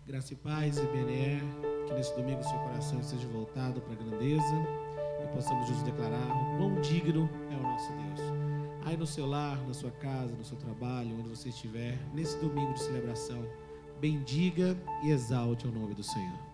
Graça e paz, IBNE, que nesse domingo o seu coração esteja voltado para a grandeza e possamos juntos declarar: o quão digno é o nosso Deus. Aí no seu lar, na sua casa, no seu trabalho, onde você estiver, nesse domingo de celebração, bendiga e exalte o nome do Senhor.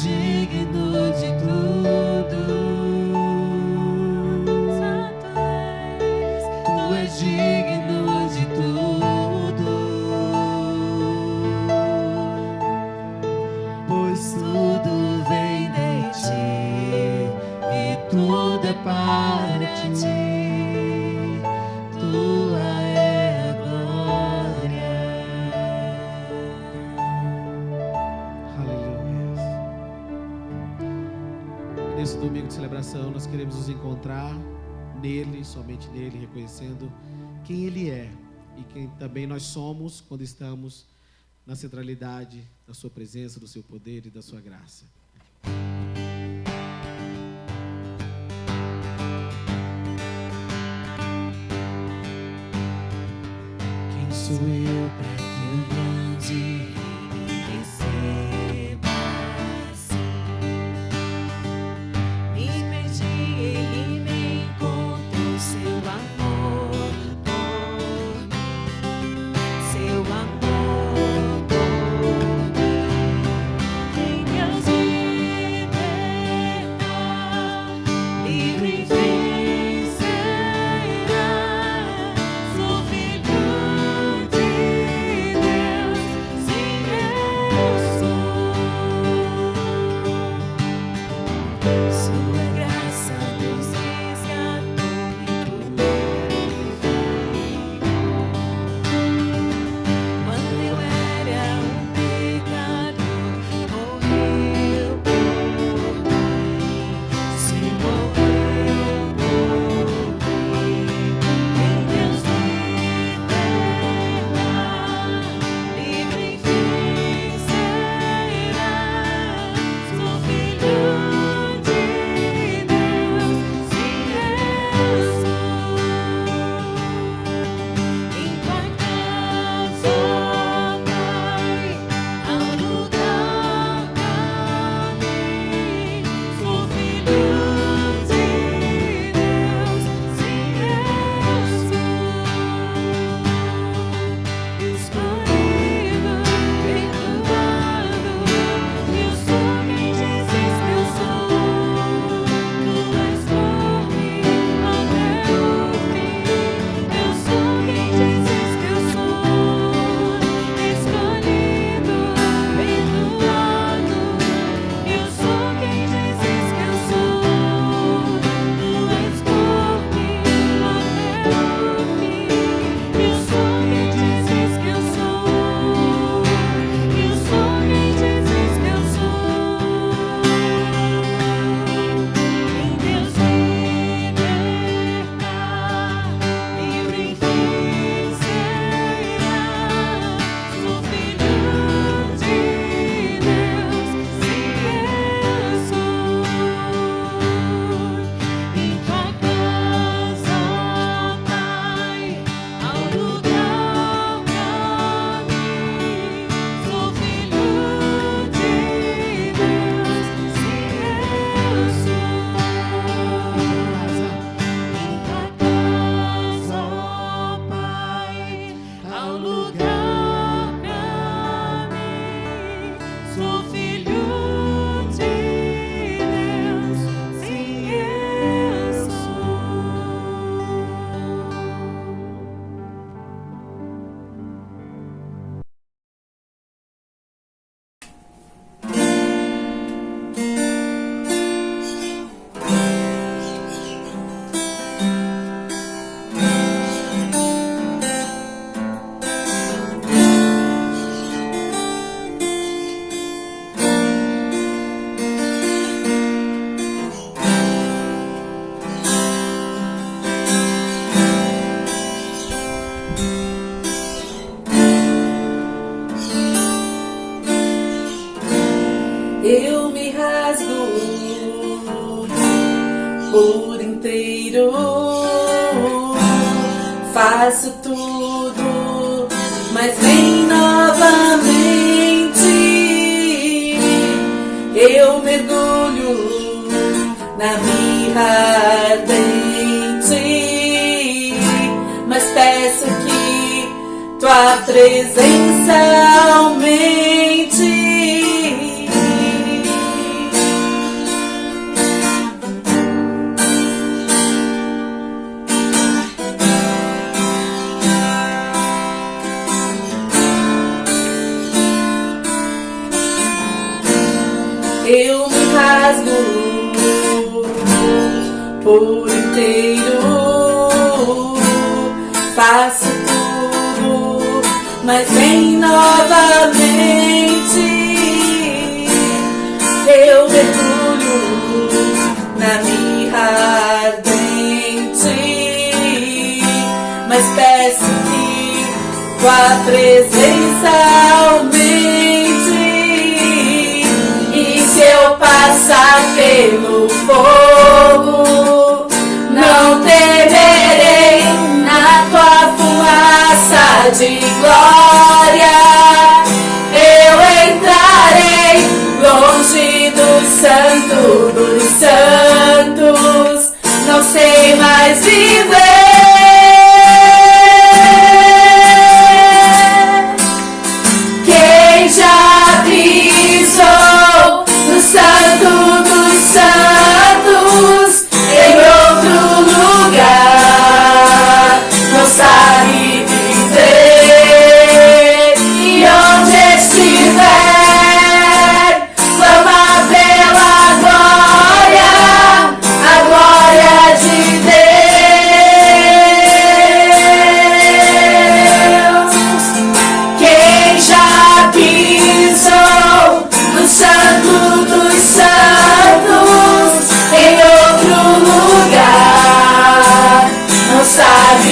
digno de tudo. Tu és digno de tudo, pois tudo vem de ti e tudo é para ti. Tua é a glória. Aleluia. Nesse domingo de celebração, nós queremos nos encontrar nele, somente nele, reconhecendo quem ele é e quem também nós somos quando estamos na centralidade da sua presença, do seu poder e da sua graça. Quem sou eu para que o grande me receba assim? Me perdi, ele me encontrou, seu amor por mim, seu amor por mim. Quem Deus liberta, livre vencerá. Sou filho de Deus, sim, eu sou. Sua graça nos resgatou e purificou. Quando eu era um pecador, morreu por mim. Se morreu por mim. Quem Deus liberta, livre vencerá. Sou filho de Deus, sim, eu sou. Em tua casa, ó Pai, há um lugar pra mim. Sou filho de Deus, sim, eu sou. Escolhido, perdoado, eu sou quem dizes que eu sou. Tu és por mim até o fim. Eu sou quem dizes que eu sou. Escolhido, perdoado, eu sou quem dizes que eu sou. Tu és por mim até o fim. Eu sou quem dizes que eu sou. Eu sou quem dizes que eu sou. Em Deus liberta, livre vencerá. Sou filho de Deus, sim, eu sou. Em tua casa, ó Pai, há um lugar pra mim. Sou filho de Deus, sim, eu sou. Em tua casa, ó Pai, há um lugar pra mim. Sou filho de Deus, sim, eu sou. Eu me rasgo por inteiro, faço tudo, mas vem novamente. Eu mergulho na mirra ardente, mas peço que tua presença aumente. por inteiro. Faço tudo, mas vem novamente. Eu mergulho na mirra ardente, mas peço que tua presença aumente. E se eu passar pelo fogo, não temerei, na tua fumaça de glória eu entrarei longe do santo dos santos, não sei mais viver. Quem já pisou no santo dos santos em outro lugar não sabe viver. E onde estiver, clama pela glória, a glória de Deus. Quem já pisou no santo dos santos em outro lugar não sabe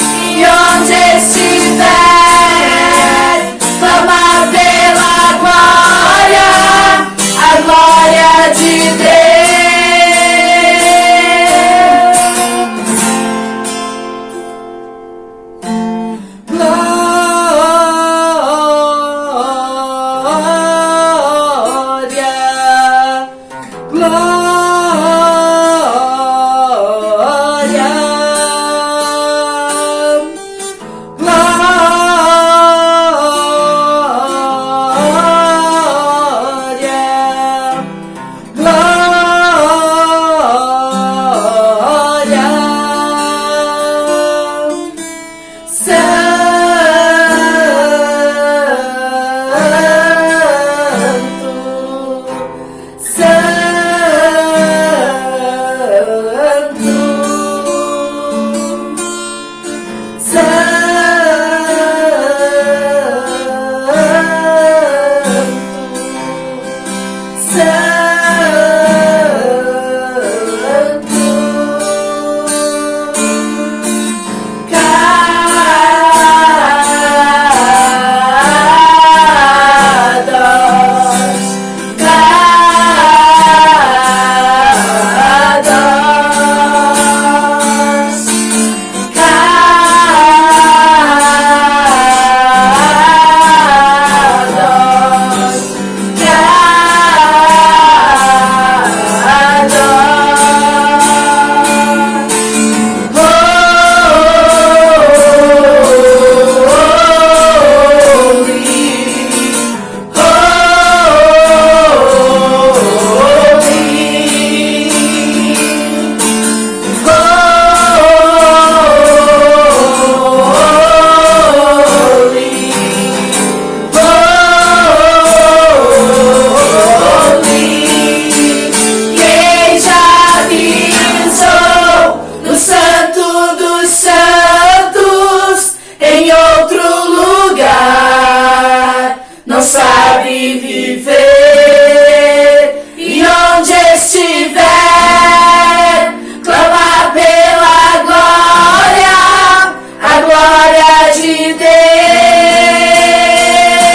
viver. E onde estiver, clama pela glória, a glória de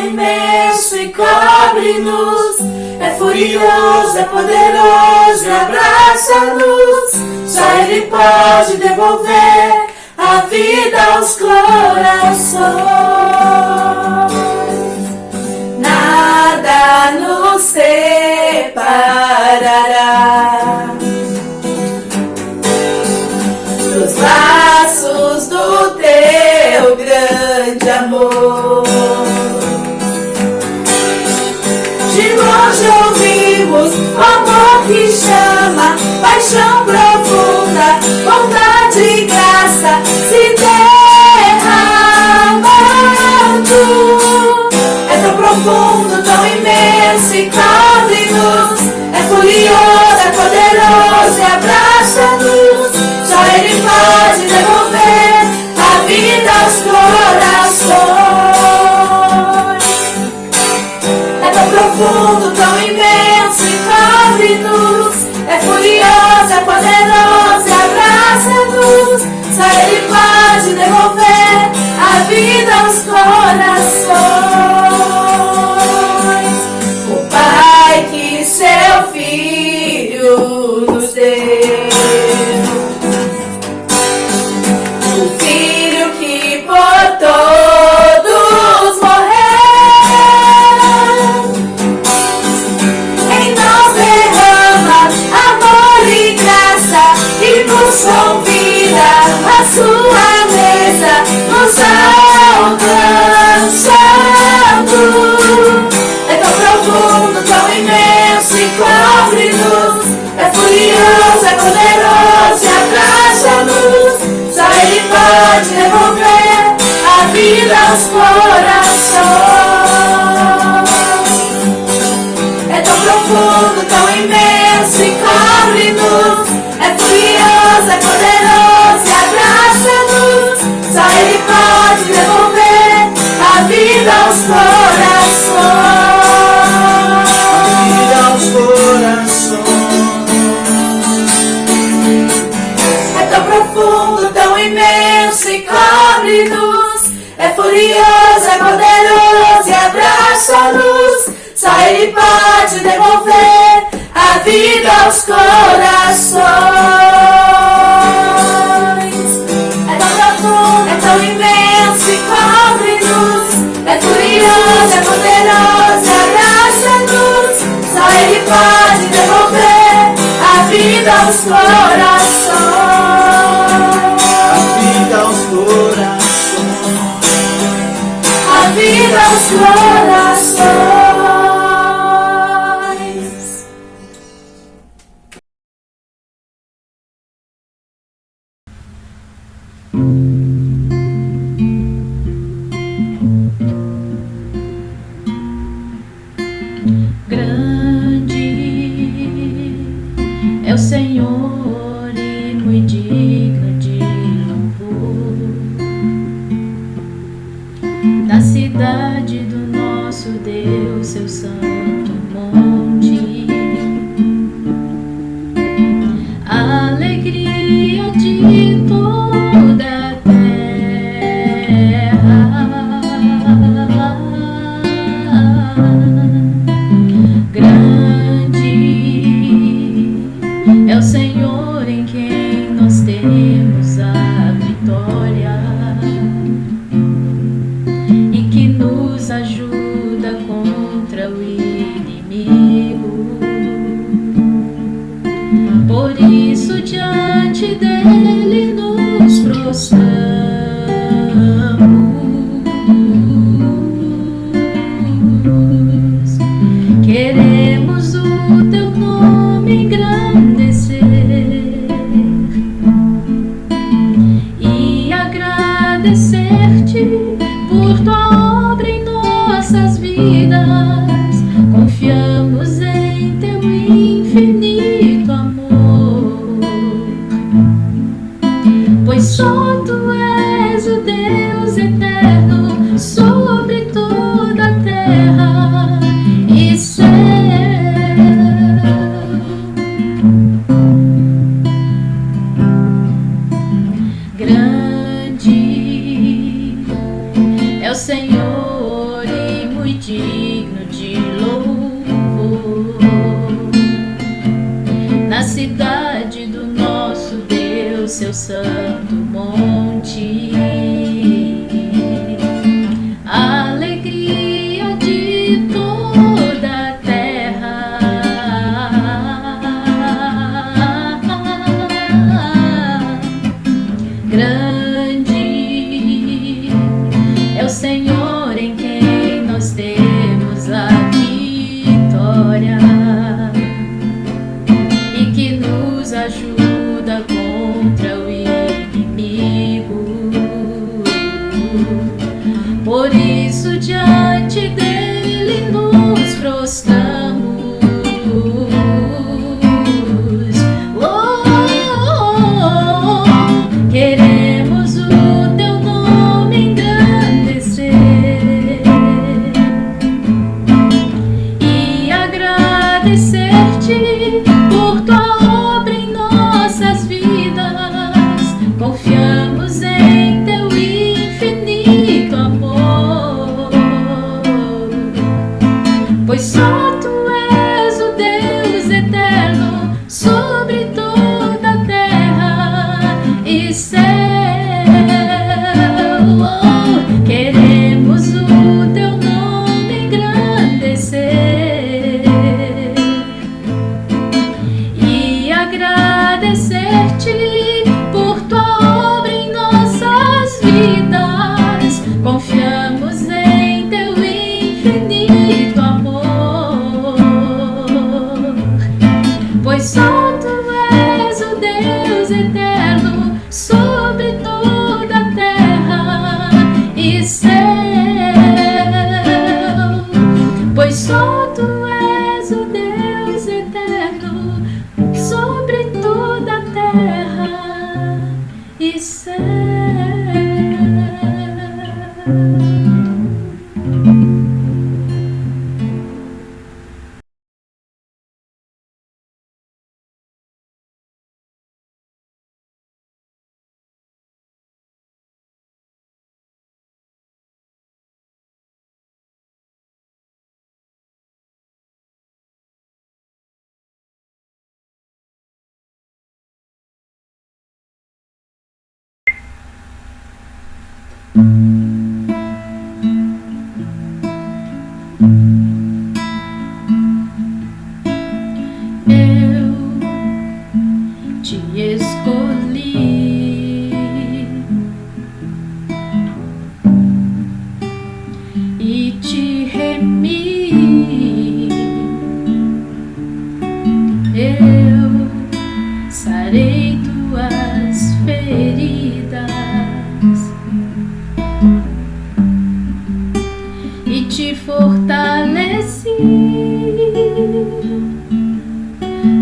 imenso e cobre-nos. É furioso, é poderoso e abraça-nos. Só Ele pode devolver a a vida aos corações. Nada nos separará dos braços do teu grande amor. De longe ouvimos o amor que chama, paixão profunda, bondade e graça se derramando. É tão profundo, tão imenso e cobre-nos. É furioso, é poderoso e abraça-nos. Só Ele pode devolver a vida aos corações. É tão profundo, tão imenso e cobre-nos. É furioso, é poderoso e abraça-nos. Só Ele pode devolver a vida aos corações. O Pai que seu Filho nos deu, o Filho que por todos morreu, em nós derrama amor e graça e nos convida a sua mesa, nos alcançando. É tão profundo, tão imenso e cobre-nos. É furioso, é poderoso e abraça-nos. Só Ele pode devolver a vida aos corações. É tão profundo, tão imenso e cobre-nos. É furioso, é poderoso e abraça-nos. Só Ele pode devolver a vida aos corações. Vida aos corações. É tão profundo, tão imenso e cobre-nos. É furioso, é poderoso e abraça-nos. Só Ele pode devolver a vida aos corações. É tão profundo, é tão imenso e cobre-nos. É furioso, é poderoso e abraça-nos. Só Ele pode devolver a vida aos corações. Vida aos corações. A vida aos corações. Grande é o Senhor e muito digno de louvor. Na cidade do nosso Deus, seu santo monte, a alegria de toda a terra. Grande é o Senhor em quem nós temos a vitória e que nos ajuda contra o inimigo. Por isso diante dele nos prostramos. Queremos o teu nome engrandecer e agradecer-te por tua obra em nossas vidas. Confiamos em teu infinito amor, pois só tu és o Deus eterno sobre toda a terra e céu. Grande é o Senhor e muito digno de louvor. Na cidade do nosso Deus, seu santo monte, diante dele nos prostramos. Queremos o teu nome engrandecer e agradecer-te por tua obra em nossas vidas. Confiamos em teu infinito amor, pois só tu és o Deus eterno sobre toda a terra e céu. Queremos o teu nome engrandecer e agradecer-te por tua obra em nossas vidas. Confiamos em teu infinito amor, pois só tu és o Deus eterno sobre toda a terra e céu. Pois só tu és o Deus eterno sobre toda a terra e céu. Eu te escolhi e te remi. Eu sarei tuas feridas e te fortaleci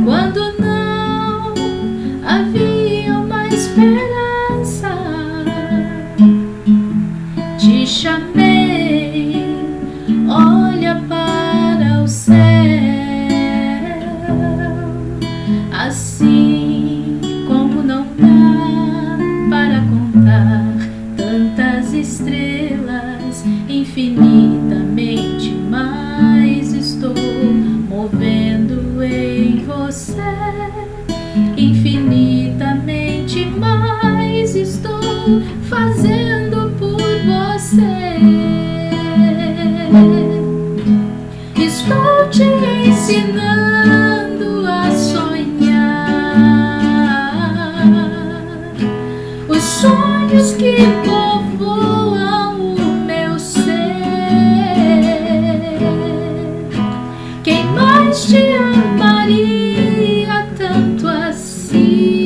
quando não havia uma esperança. Te chamei, olha para o céu, assim como não dá para contar tantas estrelas, infinitamente mais estou movendo em você, infinitamente mais estou fazendo por você. Estou te ensinando a sonhar os sonhos que povoam o meu ser. Quem mais te amaria tanto assim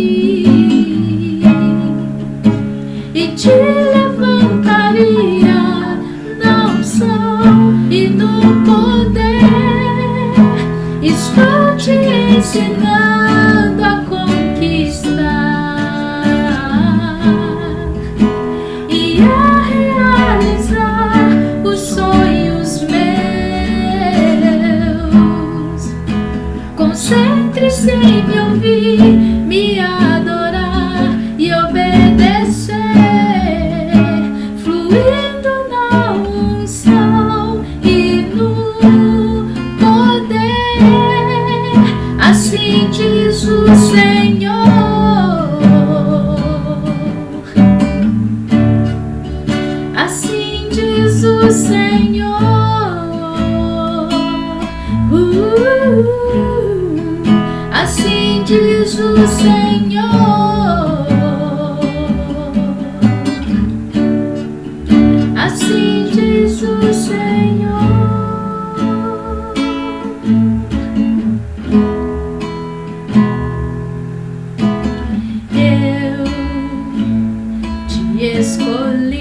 e te levantaria na unção e no poder? Estou te ensinando a conquistar e a realizar os sonhos meus. Concentre-se em me ouvir, me adorar e obedecer, fluindo na unção e no poder. Assim diz o Senhor. Assim diz o Senhor. Assim diz o Senhor. Assim diz o Senhor. Eu te escolhi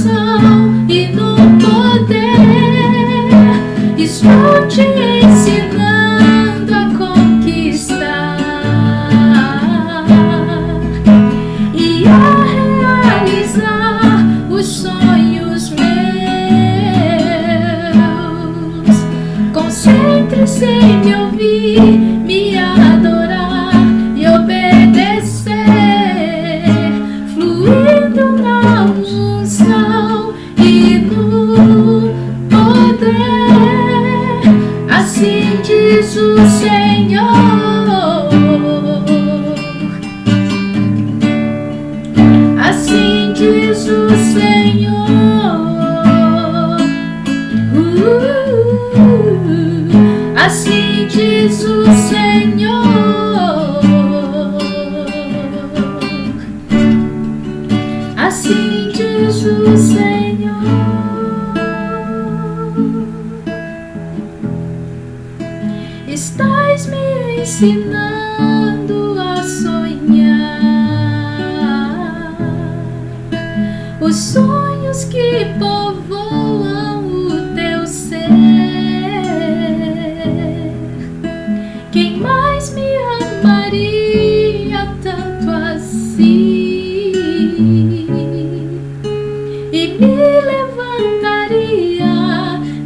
unção e no poder. Estou te ensinando a conquistar e a realizar os sonhos meus. Concentre-se em me ouvir, me adorar e obedecer, fluindo na unção e no poder. Assim diz o Senhor. Assim diz o Senhor. Assim diz o Senhor. Assim diz o Senhor. Estás me ensinando a sonhar os sonhos que povoam o teu ser. Quem mais me amaria tanto assim e me levantaria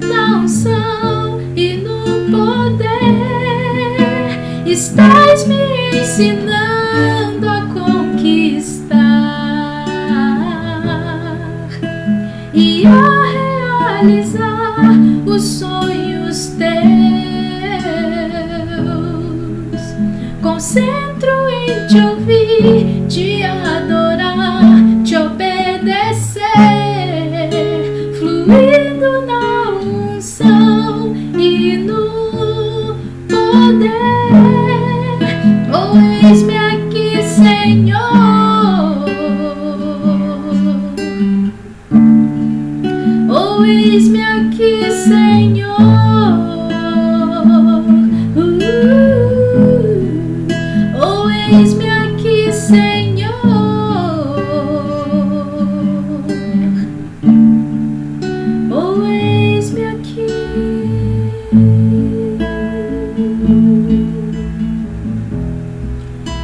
na unção e no poder. Estás me ensinando a conquistar e a realizar os sonhos teus. Concentro em te ouvir, te adorar, te obedecer, fluindo na unção e no poder. Oh, eis-me aqui, Senhor. Oh, eis-me aqui, Senhor. Oh, eis-me aqui, Senhor. Oh, eis-me aqui.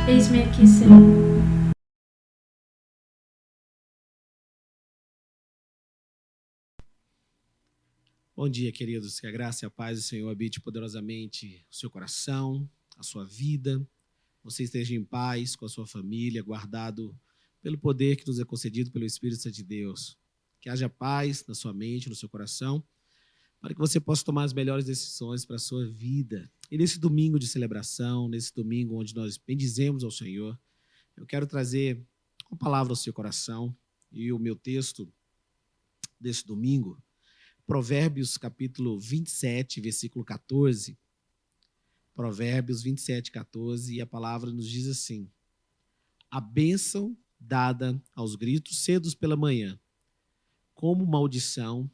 Eis-me aqui, Senhor. Bom dia, queridos. Que a graça e a paz do Senhor habite poderosamente o seu coração, a sua vida. Você esteja em paz com a sua família, guardado pelo poder que nos é concedido pelo Espírito Santo de Deus. Que haja paz na sua mente, no seu coração, para que você possa tomar as melhores decisões para a sua vida. E nesse domingo de celebração, nesse domingo onde nós bendizemos ao Senhor, eu quero trazer uma palavra ao seu coração. E o meu texto desse domingo, Provérbios capítulo 27, versículo 14. Provérbios 27, 14, e a palavra nos diz assim: a bênção dada aos gritos cedos pela manhã, como maldição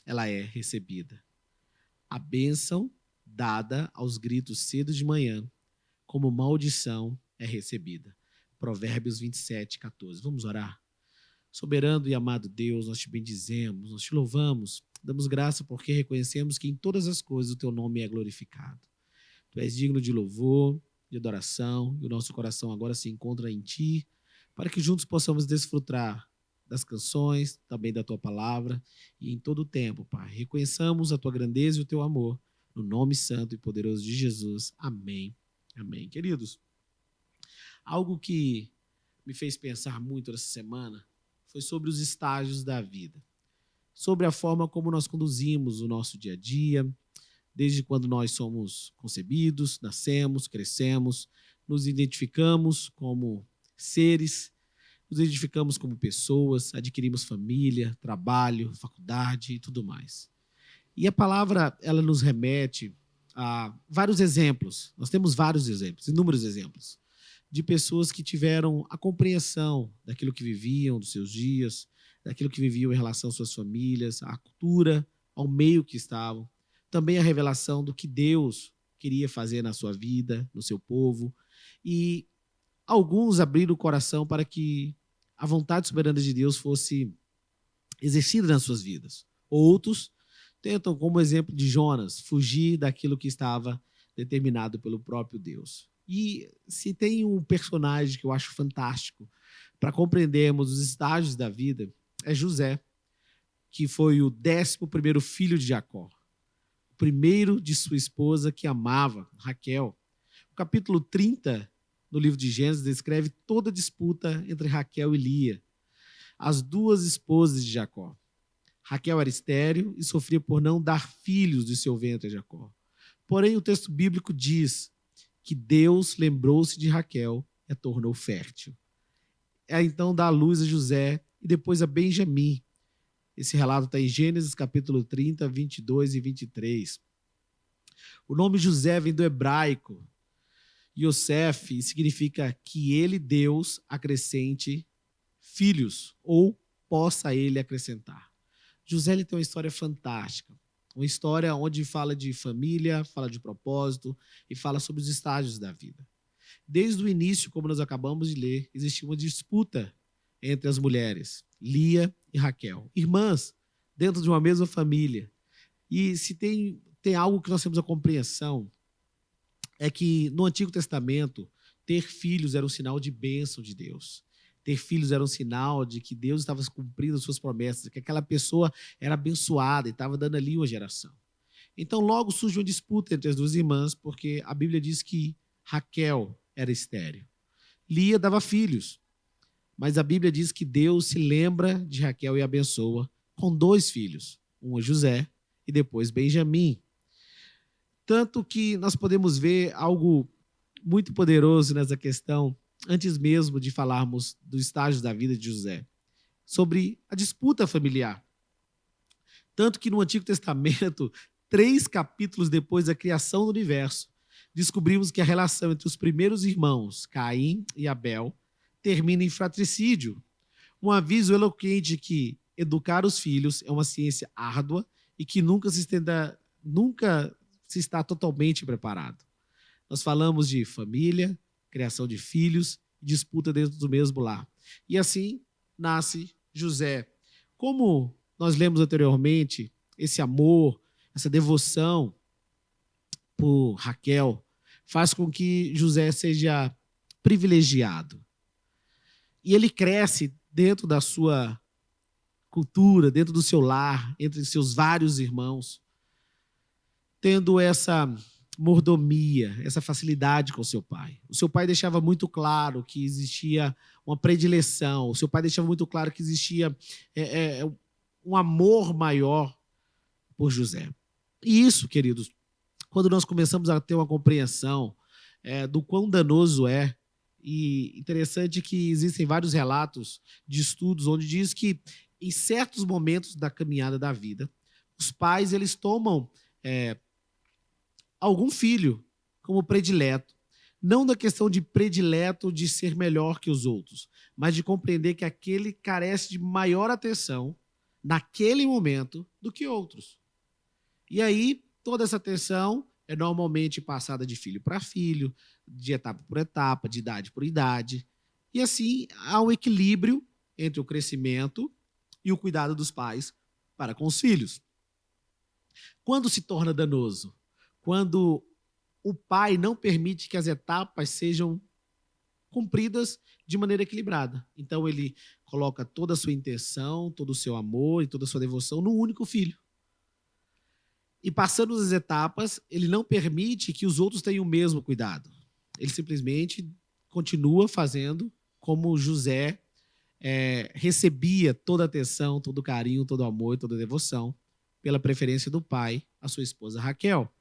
ela é recebida. A bênção dada aos gritos cedo de manhã, como maldição é recebida. Provérbios 27, 14. Vamos orar? Soberano e amado Deus, nós te bendizemos, nós te louvamos, damos graça porque reconhecemos que em todas as coisas o teu nome é glorificado. Tu és digno de louvor, de adoração, e o nosso coração agora se encontra em ti, para que juntos possamos desfrutar das canções, também da tua palavra, e em todo o tempo, Pai, reconheçamos a tua grandeza e o teu amor, no nome santo e poderoso de Jesus. Amém. Amém. Queridos, algo que me fez pensar muito essa semana foi sobre os estágios da vida, sobre a forma como nós conduzimos o nosso dia a dia, desde quando nós somos concebidos, nascemos, crescemos, nos identificamos como seres, nos identificamos como pessoas, adquirimos família, trabalho, faculdade e tudo mais. E a palavra, ela nos remete a vários exemplos. Nós temos vários exemplos, inúmeros exemplos, de pessoas que tiveram a compreensão daquilo que viviam, dos seus dias, daquilo que viviam em relação às suas famílias, à cultura, ao meio que estavam. Também a revelação do que Deus queria fazer na sua vida, no seu povo. E alguns abriram o coração para que a vontade soberana de Deus fosse exercida nas suas vidas. Outros tentam, como exemplo de Jonas, fugir daquilo que estava determinado pelo próprio Deus. E se tem um personagem que eu acho fantástico para compreendermos os estágios da vida, é José, que foi o 11º filho de Jacó, o primeiro de sua esposa que amava, Raquel. O capítulo 30 no livro de Gênesis descreve toda a disputa entre Raquel e Lia, as duas esposas de Jacó. Raquel era estéril e sofria por não dar filhos de seu ventre a Jacó. Porém, o texto bíblico diz que Deus lembrou-se de Raquel e a tornou fértil. Então dá à luz a José e depois a Benjamim. Esse relato está em Gênesis capítulo 30, 22 e 23. O nome José vem do hebraico Yosef e significa que ele, Deus, acrescente filhos ou possa ele acrescentar. José ele tem uma história fantástica. Uma história onde fala de família, fala de propósito e fala sobre os estágios da vida. Desde o início, como nós acabamos de ler, existia uma disputa entre as mulheres, Lia e Raquel, irmãs, dentro de uma mesma família. E se tem algo que nós temos a compreensão, é que no Antigo Testamento, ter filhos era um sinal de bênção de Deus. Ter filhos era um sinal de que Deus estava cumprindo as suas promessas, que aquela pessoa era abençoada e estava dando ali uma geração. Então, logo surge uma disputa entre as duas irmãs, porque a Bíblia diz que Raquel era estéril. Lia dava filhos, mas a Bíblia diz que Deus se lembra de Raquel e a abençoa com 2 filhos, um é José e depois Benjamim. Tanto que nós podemos ver algo muito poderoso nessa questão, antes mesmo de falarmos dos estágios da vida de José, sobre a disputa familiar. Tanto que no Antigo Testamento, 3 capítulos depois da criação do universo, descobrimos que a relação entre os primeiros irmãos, Caim e Abel, termina em fratricídio. Um aviso eloquente que educar os filhos é uma ciência árdua e que nunca se está totalmente preparado. Nós falamos de família, criação de filhos, disputa dentro do mesmo lar. E assim nasce José. Como nós lemos anteriormente, esse amor, essa devoção por Raquel faz com que José seja privilegiado. E ele cresce dentro da sua cultura, dentro do seu lar, entre seus vários irmãos, tendo essa mordomia, essa facilidade com seu pai. O seu pai deixava muito claro que existia uma predileção, o seu pai deixava muito claro que existia um amor maior por José. E isso, queridos, quando nós começamos a ter uma compreensão do quão danoso é, e interessante que existem vários relatos de estudos onde diz que em certos momentos da caminhada da vida, os pais eles tomam algum filho como predileto, não da questão de predileto de ser melhor que os outros, mas de compreender que aquele carece de maior atenção naquele momento do que outros. E aí, toda essa atenção é normalmente passada de filho para filho, de etapa por etapa, de idade por idade. E assim, há um equilíbrio entre o crescimento e o cuidado dos pais para com os filhos. Quando se torna danoso? Quando o pai não permite que as etapas sejam cumpridas de maneira equilibrada. Então ele coloca toda a sua intenção, todo o seu amor e toda a sua devoção no único filho. E passando as etapas, ele não permite que os outros tenham o mesmo cuidado. Ele simplesmente continua fazendo como José recebia toda a atenção, todo o carinho, todo o amor e toda a devoção pela preferência do pai, a sua esposa Raquel.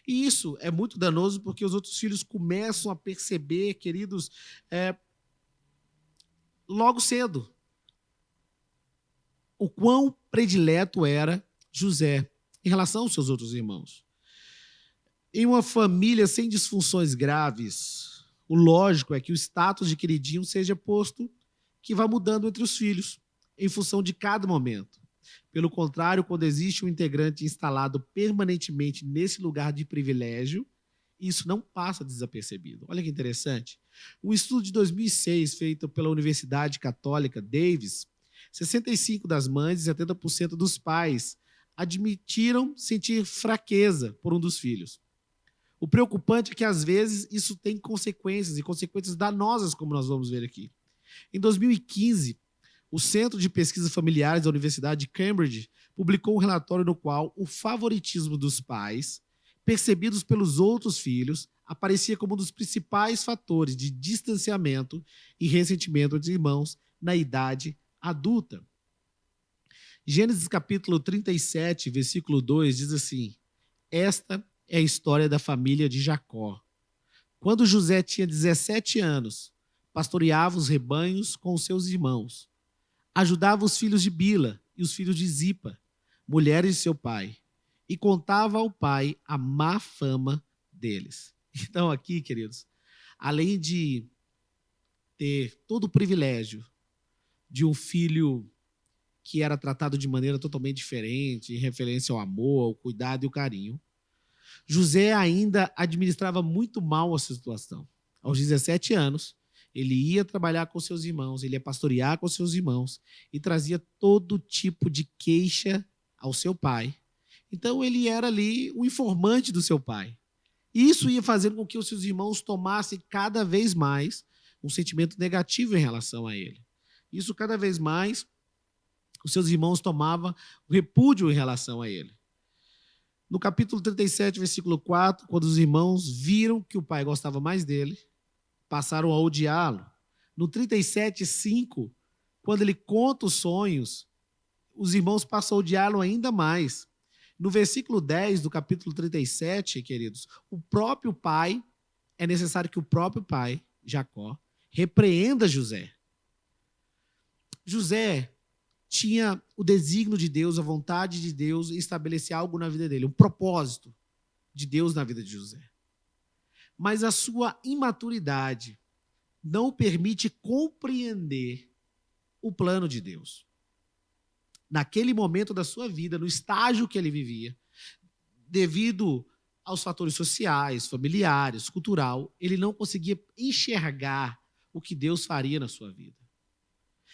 E isso é muito danoso porque os outros filhos começam a perceber, queridos, logo cedo, o quão predileto era José em relação aos seus outros irmãos. Em uma família sem disfunções graves, o lógico é que o status de queridinho seja posto que vai mudando entre os filhos, em função de cada momento. Pelo contrário, quando existe um integrante instalado permanentemente nesse lugar de privilégio, isso não passa desapercebido. Olha que interessante. Um estudo de 2006 feito pela Universidade Católica Davis 65% das mães e 70% dos pais admitiram sentir fraqueza por um dos filhos. O preocupante é que, às vezes, isso tem consequências, e consequências danosas, como nós vamos ver aqui. Em 2015, o Centro de Pesquisas Familiares da Universidade de Cambridge publicou um relatório no qual o favoritismo dos pais, percebidos pelos outros filhos, aparecia como um dos principais fatores de distanciamento e ressentimento entre irmãos na idade adulta. Gênesis capítulo 37, versículo 2, diz assim: esta é a história da família de Jacó. Quando José tinha 17 anos, pastoreava os rebanhos com os seus irmãos. Ajudava os filhos de Bila e os filhos de Zipa, mulheres de seu pai, e contava ao pai a má fama deles. Então aqui, queridos, além de ter todo o privilégio de um filho que era tratado de maneira totalmente diferente, em referência ao amor, ao cuidado e ao carinho, José ainda administrava muito mal a situação. Aos 17 anos, ele ia trabalhar com seus irmãos, ele ia pastorear com seus irmãos e trazia todo tipo de queixa ao seu pai. Então ele era ali o informante do seu pai. Isso ia fazendo com que os seus irmãos tomassem cada vez mais um sentimento negativo em relação a ele. Isso cada vez mais os seus irmãos tomavam repúdio em relação a ele. No capítulo 37, versículo 4, quando os irmãos viram que o pai gostava mais dele, passaram a odiá-lo. No 37, 5, quando ele conta os sonhos, os irmãos passam a odiá-lo ainda mais. No versículo 10 do capítulo 37, queridos, o próprio pai, é necessário que o próprio pai, Jacó, repreenda José. José tinha o desígnio de Deus, a vontade de Deus em estabelecer algo na vida dele, um propósito de Deus na vida de José. Mas a sua imaturidade não o permite compreender o plano de Deus. Naquele momento da sua vida, no estágio que ele vivia, devido aos fatores sociais, familiares, cultural, ele não conseguia enxergar o que Deus faria na sua vida.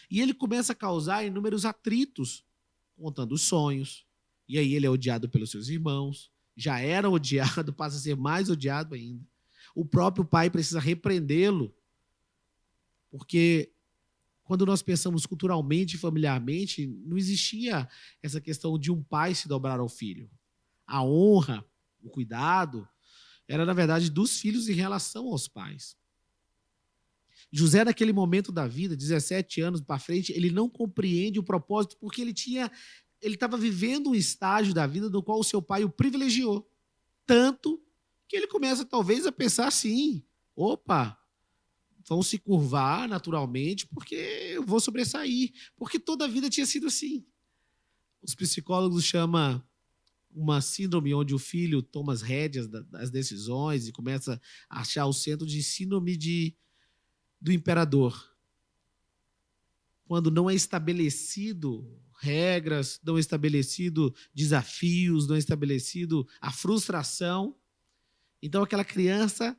E ele começa a causar inúmeros atritos, contando os sonhos, e aí ele é odiado pelos seus irmãos, já era odiado, passa a ser mais odiado ainda. O próprio pai precisa repreendê-lo, porque quando nós pensamos culturalmente e familiarmente, não existia essa questão de um pai se dobrar ao filho. A honra, o cuidado, era, na verdade, dos filhos em relação aos pais. José, naquele momento da vida, 17 anos para frente, ele não compreende o propósito porque ele estava vivendo um estágio da vida no qual o seu pai o privilegiou. Tanto que ele começa, talvez, a pensar assim, opa, vão se curvar naturalmente porque eu vou sobressair. Porque toda a vida tinha sido assim. Os psicólogos chamam uma síndrome onde o filho toma as rédeas das decisões e começa a achar o centro de síndrome do imperador. Quando não é estabelecido regras, não é estabelecido desafios, não é estabelecido a frustração, então aquela criança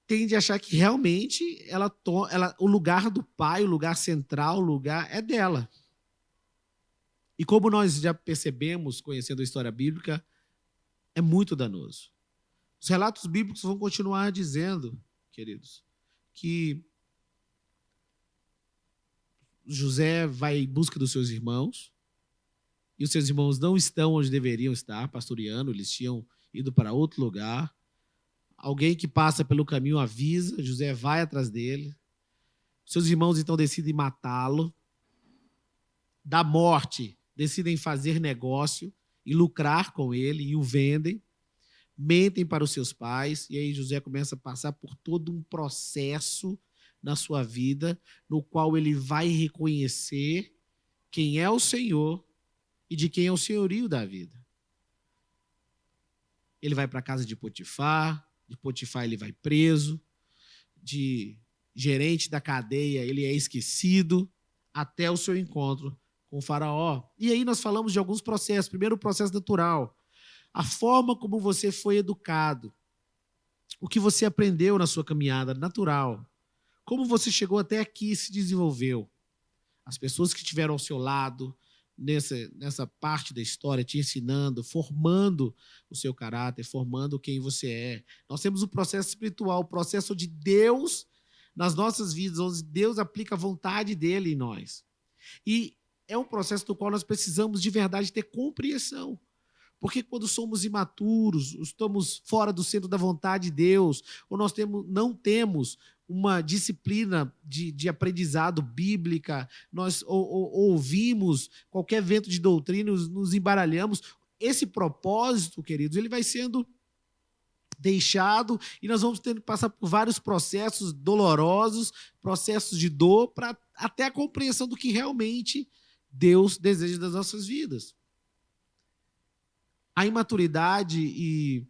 tende a achar que realmente o lugar do pai, o lugar central, o lugar é dela. E como nós já percebemos, conhecendo a história bíblica, é muito danoso. Os relatos bíblicos vão continuar dizendo, queridos, que José vai em busca dos seus irmãos, e os seus irmãos não estão onde deveriam estar, pastoreando, eles tinham ido para outro lugar. Alguém que passa pelo caminho avisa, José vai atrás dele. Seus irmãos então decidem matá-lo. Da morte, decidem fazer negócio e lucrar com ele, e o vendem. Mentem para os seus pais, e aí José começa a passar por todo um processo na sua vida, no qual ele vai reconhecer quem é o Senhor e de quem é o senhorio da vida. Ele vai para a casa de Potifar ele vai preso, de gerente da cadeia ele é esquecido, até o seu encontro com o faraó. E aí nós falamos de alguns processos. Primeiro, o processo natural. A forma como você foi educado, o que você aprendeu na sua caminhada natural, como você chegou até aqui e se desenvolveu. as pessoas que estiveram ao seu lado nessa parte da história, te ensinando, formando o seu caráter, formando quem você é. Nós temos o processo espiritual, o processo de Deus nas nossas vidas, onde Deus aplica a vontade dele em nós. E é um processo do qual nós precisamos de verdade ter compreensão. Porque quando somos imaturos, estamos fora do centro da vontade de Deus, ou nós não temos uma disciplina de aprendizado bíblica, nós ouvimos qualquer vento de doutrina, nos embaralhamos. Esse propósito, queridos, ele vai sendo deixado e nós vamos tendo que passar por vários processos dolorosos, processos de dor, para até a compreensão do que realmente Deus deseja das nossas vidas. A imaturidade e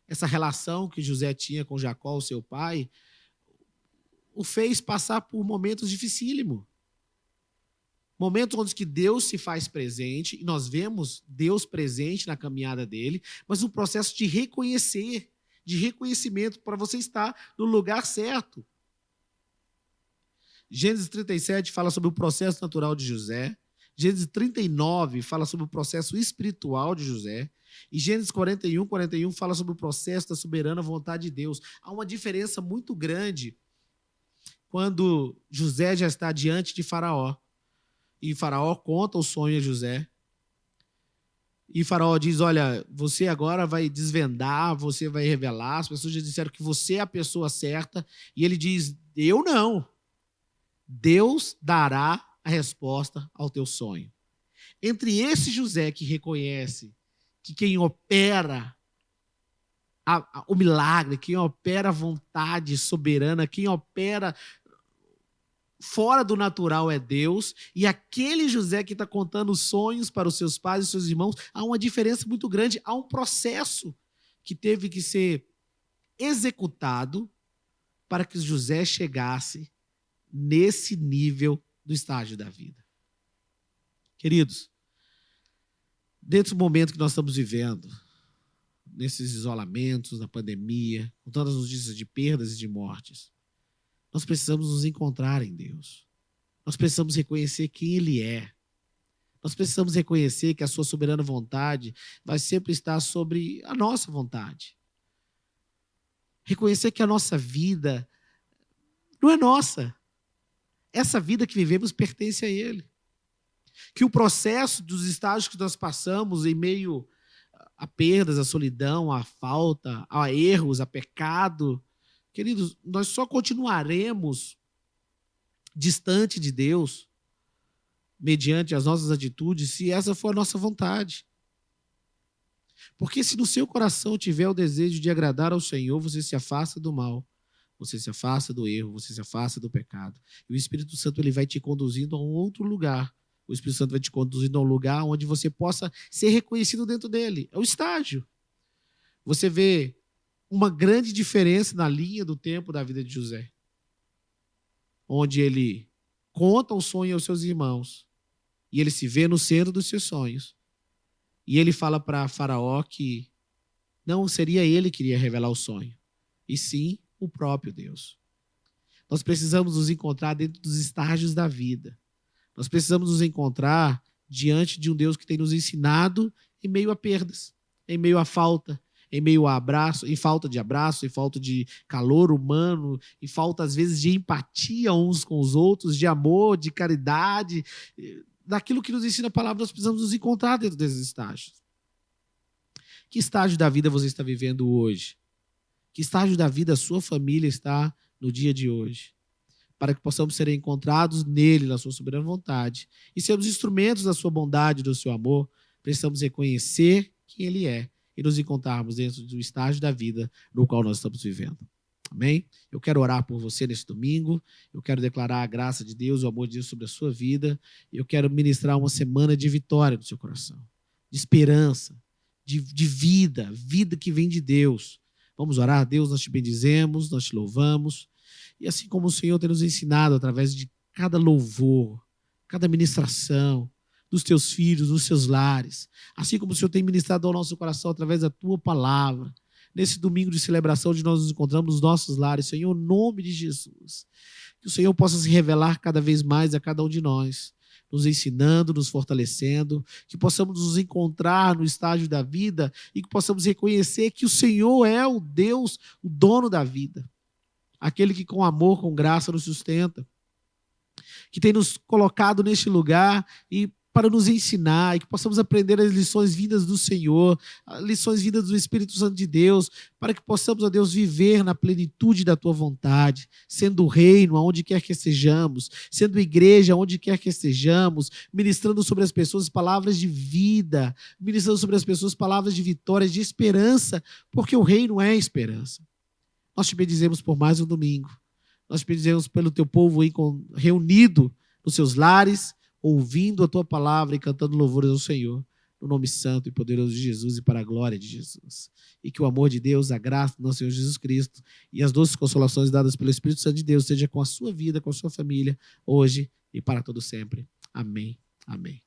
essa relação que José tinha com Jacó, o seu pai, o fez passar por momentos dificílimos. Momentos onde que Deus se faz presente, e nós vemos Deus presente na caminhada dele, mas um processo de reconhecer, de reconhecimento para você estar no lugar certo. Gênesis 37 fala sobre o processo natural de José. Gênesis 39 fala sobre o processo espiritual de José. E Gênesis 41 fala sobre o processo da soberana vontade de Deus. Há uma diferença muito grande quando José já está diante de Faraó. E Faraó conta o sonho a José. E Faraó diz, olha, você agora vai desvendar, você vai revelar. As pessoas já disseram que você é a pessoa certa. E ele diz, eu não. Deus dará a resposta ao teu sonho. Entre esse José que reconhece que quem opera o milagre, quem opera a vontade soberana, quem opera fora do natural é Deus, e aquele José que está contando sonhos para os seus pais e seus irmãos, há uma diferença muito grande, há um processo que teve que ser executado para que José chegasse nesse nível do estágio da vida. Queridos, dentro do momento que nós estamos vivendo, nesses isolamentos, na pandemia, com tantas notícias de perdas e de mortes, nós precisamos nos encontrar em Deus. Nós precisamos reconhecer quem Ele é. Nós precisamos reconhecer que a sua soberana vontade vai sempre estar sobre a nossa vontade. Reconhecer que a nossa vida não é nossa. Essa vida que vivemos pertence a Ele. Que o processo dos estágios que nós passamos em meio a perdas, a solidão, a falta, a erros, a pecado, queridos, nós só continuaremos distante de Deus mediante as nossas atitudes se essa for a nossa vontade. Porque se no seu coração tiver o desejo de agradar ao Senhor, você se afasta do mal, você se afasta do erro, você se afasta do pecado. E o Espírito Santo ele vai te conduzindo a um outro lugar. O Espírito Santo vai te conduzindo a um lugar onde você possa ser reconhecido dentro dele. É o estágio. Você vê uma grande diferença na linha do tempo da vida de José, onde ele conta o sonho aos seus irmãos e ele se vê no centro dos seus sonhos. E ele fala para Faraó que não seria ele que iria revelar o sonho, e sim o próprio Deus. Nós precisamos nos encontrar dentro dos estágios da vida. Nós precisamos nos encontrar diante de um Deus que tem nos ensinado em meio a perdas, em meio à falta, em meio a abraço, em falta de abraço, em falta de calor humano, em falta, às vezes, de empatia uns com os outros, de amor, de caridade. Daquilo que nos ensina a palavra, nós precisamos nos encontrar dentro desses estágios. Que estágio da vida você está vivendo hoje? Que estágio da vida a sua família está no dia de hoje? Para que possamos ser encontrados nele, na sua soberana vontade, e sermos instrumentos da sua bondade, do seu amor, precisamos reconhecer quem ele é e nos encontrarmos dentro do estágio da vida no qual nós estamos vivendo. Amém? Eu quero orar por você nesse domingo, eu quero declarar a graça de Deus, o amor de Deus sobre a sua vida, e eu quero ministrar uma semana de vitória no seu coração, de esperança, de vida, vida que vem de Deus. Vamos orar? Deus, nós te bendizemos, nós te louvamos, e assim como o Senhor tem nos ensinado através de cada louvor, cada ministração, dos teus filhos, dos seus lares, assim como o Senhor tem ministrado ao nosso coração através da tua palavra, nesse domingo de celebração onde nós nos encontramos nos nossos lares, Senhor, em nome de Jesus, que o Senhor possa se revelar cada vez mais a cada um de nós, nos ensinando, nos fortalecendo, que possamos nos encontrar no estágio da vida e que possamos reconhecer que o Senhor é o Deus, o dono da vida, aquele que com amor, com graça nos sustenta, que tem nos colocado neste lugar e para nos ensinar, e que possamos aprender as lições vindas do Senhor, as lições vindas do Espírito Santo de Deus, para que possamos, ó Deus, viver na plenitude da Tua vontade, sendo reino aonde quer que estejamos, sendo igreja aonde quer que estejamos, ministrando sobre as pessoas palavras de vida, ministrando sobre as pessoas palavras de vitória, de esperança, porque o reino é esperança. Nós te bendizemos por mais um domingo, nós te bendizemos pelo Teu povo aí reunido nos seus lares, ouvindo a Tua palavra e cantando louvores ao Senhor, no nome santo e poderoso de Jesus e para a glória de Jesus. E que o amor de Deus, a graça do nosso Senhor Jesus Cristo e as doces consolações dadas pelo Espírito Santo de Deus seja com a sua vida, com a sua família, hoje e para todo sempre. Amém. Amém.